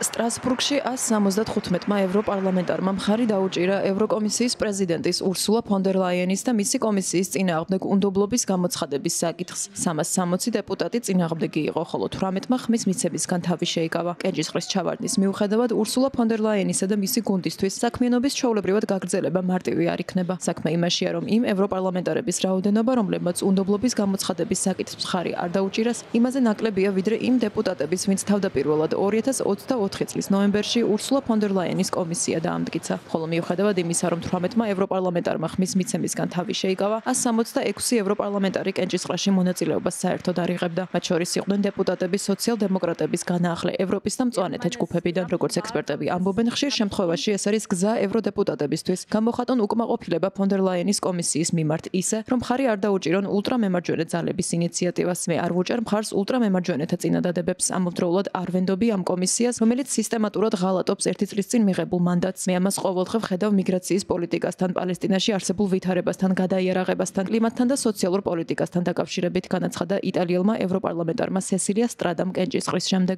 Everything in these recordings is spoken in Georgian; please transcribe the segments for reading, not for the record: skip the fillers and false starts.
სტრასბურგში 175-მა ევროპარლამენტარმა მხარი დაუჭირა ევროკომისიის პრეზიდენტის ურსულა ფონ დერ ლაიენის და მისი კომისიის წინააღმდეგ უნდობლობის გამოცხადების საკითხს. 360 დეპუტატი წინააღმდეგი იყო, ხოლო 18-მა ხმის მიცემისგან თავი შეიკავა. კენჭისყრის ჩავარდნის მიუხედავად ურსულა ფონ დერ ლაიენისა და მისი გუნდისთვის საქმიანობის ჩვეულებრივად გაგრძელება მარტივი არ იქნება. საქმე იმაშია, რომ იმ ევროპარლამენტარების რაოდენობა, რომლებმაც უნდობლობის გამოცხადების საკითხს მხარი არ დაუჭირას, იმაზე ნაკლებია ვიდრე იმ დეპუტატების, ვინც თავდაპირველად 2024 წლის ნოემბერში ურსულა ფონ დერ ლაიენის კომისია დაამტკიცა. ხოლო მიუხედავად იმისა, რომ 18-მა ევროპარლამენტარმა ხმის მიცემისგან თავი შეიკავა, 166 ევროპარლამენტარი კენჭისყრაში მონაწილეობას საერთოდ არ იღებდა. მათ შორის იყვნენ დეპუტატები სოციალ-დემოკრატების განაახლე ევროპის და მწვანეთა ჯგუფებიდან. როგორც ექსპერტები ამბობენ, ხშირ შემთხვევაში ეს არის გზა ევროდეპუტატებისთვის გამოხატონ უკმაყოფილება ფონ დერ ლაიენის კომისიის მიმართ ისე, რომ მხარი არ დაუჭირონ ულტრამემარჯვენე ძალების ინიციატივას. მე არ ვუჭერ მხარს ულტრამემარჯვენეთა წინადადებებს, ამავდროულად არ ვენდობი ამ კომისიას, რომელიც სისტემატურად ღალატობს ერთი წლის წინ მიღებულ მანდატს. მე ამას ყოველდღე ვხედავ მიგრაციის პოლიტიკასთან, პალესტინაში არსებულ ვითარებასთან, გადაიარაღებასთან, კლიმატთან და სოციალურ პოლიტიკასთან დაკავშირებით, განაცხადა იტალიელმა ევროპარლამენტარმა სესილია სტრადამ კენჭისყრის შემდეგ.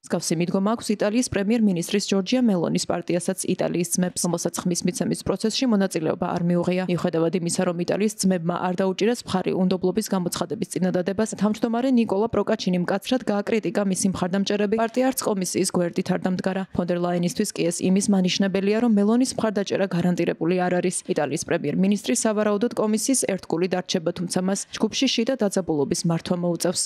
მსგავსი მიდგომა აქვს იტალიის პრემიერ-მინისტრის ჯორჯია მელონის პარტიასაც იტალიის ძმებს, რომელსაც ხმის მიცემის პროცესში მონაწილეობა არ მიუღია. მიუხედავად იმისა, რომ იტალიის ძმებმა არ დაუჭირეს მხარი უნდობლობის გამოცხადების წინადადებას, თავმჯდომარე ნიკოლა პროკაჩინი მკაცრად გააკრიტიკა მისი მხარდამჭერები, პარტია არც კომისიის გვერდით არ დამდგარა. ფონ დერ ლაიენისთვის კი ეს იმის მანიშნებელია, რომ მელონის მხარდაჭერა გარანტირებული არ არის. იტალიის პრემიერ-მინისტრი სავარაუდოდ კომისიის ერთგულით არჩება, თუმცა მას ჯგუფში შიდა დაძაბულობის მართვა მოუწევს.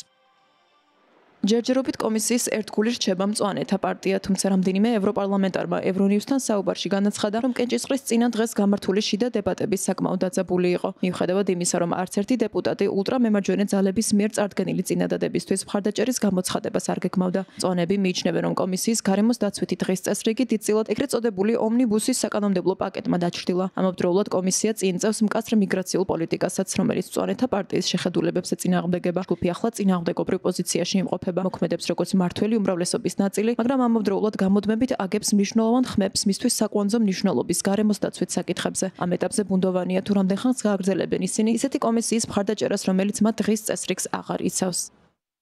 ჯერჯერობით კომისიის ერთგული რჩება მწვანეთა პარტია, თუმცა რამდენიმე ევროპარლამენტარმა ევრონიუსთან საუბარში განაცხადა, რომ კენჭისყრის წინა დღეს გამართული შიდა დებატები საკმაოდ დაძაბული იყო. მიუხედავად იმისა, რომ არც ერთი დეპუტატი ულტრამემარჯვენე ძალების მიერ წარდგენილი წინადადებისთვის მხარდაჭერის გამოცხადებას არ გეგმავდა. მწვანეები მიიჩნევენ, რომ კომისიის გარემოს დაცვითი დღის წესრიგი დიდწილად ეგრეთ წოდებული ომნიბუსის საკანონმდებლო პაკეტმა დაჩრდილა. ამავდროულად კომისია წინ წევს მკაცრ მიგრაციულ პოლიტიკასაც, რომელიც მწვანეთა პარტიის შეხედულებებს ეწინააღმდეგება. ჯგუფი ახლა წინააღმდეგობრივ პოზიციაში იმყოფება. მოქმედებს როგორც მართველი უმრავლესობის ნაწილი, მაგრამ ამავდროულად გამოდმებით აგებს მნიშვნელოვან ხმებს მისთვის საკონძო მნიშვნელობის გარემოს დაცვით საკითხებზე. ამ ეტაპზე ბუნდოვანია თუ რამდენ ხანს გააგრძელებენ ისინი ისეთი კომისიის მხარდაჭერას, რომელიც მათ დღის წესრიგს აღარ იცავს.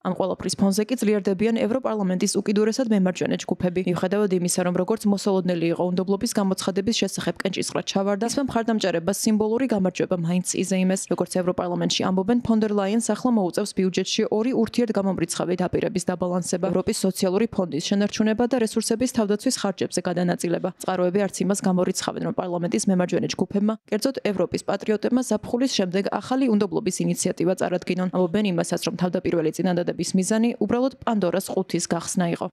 ამ ყველაფრის ფონზე კი ძლიერდებიან ევროპარლამენტის უკიდურესად მემარჯვენე ჯგუფები. მიუხედავად იმისა, რომ როგორც მოსალოდნელი იყო უნდობლობის გამოცხადების შესახებ კენჭისყრა ჩავარდა, ისმ მხარდამჭერებას სიმბოლური გამარჯვება მაინც იზეიმეს. როგორც ევროპარლამენტში ამბობენ, ფონ დერ ლაიენს ახლა მოუწევს ბიუჯეტში ორი ურთიერთგამომრიცხავი დაპირების დაბალანსება, ევროპის სოციალური ფონდის შენარჩუნება და რესურსების თავდაცვის ხარჯებზე გადანაწილება. წყაროები არც იმას გამორიცხავენ, რომ პარლამენტის მემარჯვენე ჯგუფებმა, კერძოდ ევროპის პატრიოტებმა ზაფხულის შემდეგ ახალი უნდობლობის ინიციატივა წარადგინონ. ამბობენ იმასაც, რომ თავდაპირველი წინადადების მიზანი უბრალოდ პანდორას ყუთის გახსნა იყო.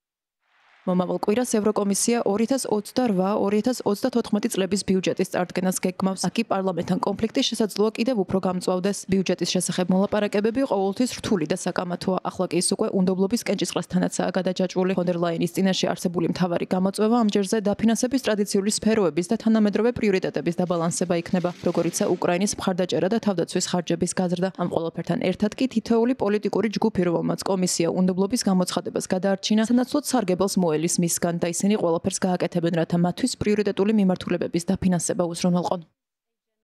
მომავალ კვირას ევროკომისია 2028-2034 წლების ბიუჯეტის წარდგენას გეგმავს. აქ კი პარლამენტთან კონფლიქტის შესაძლოა კიდევ უფრო გამწვავდეს. ბიუჯეტის შესახებ მოლაპარაკებები ყოველთვის რთული და საკამათოა. ახლა კი ის უკვე უნდობლობის კენჭისყრასთანაცაა გადაჯაჭვული. ფონ დერ ლაიენის წინაშე არსებული მთავარი გამოწვევა ამ ჯერზე დაფინანსების ტრადიციული სფეროების და თანამედროვე პრიორიტეტების დაბალანსება იქნება, როგორიცაა უკრაინის მხარდაჭერა და თავდაცვის ხარჯების გაზრდა. ამ ყველაფერთან ერთად კი თითოეული პოლიტიკური ჯგუფი, რომელმაც კომისია უნდობლობის გამოცხადებას გადაარჩინა, სანაცვლოდ სარგებელს მოელის მისგან და ისინი ყველაფერს გააკეთებენ, რათა მათთვის პრიორიტეტული მიმართულებების დაფინანსება უზრუნველყონ.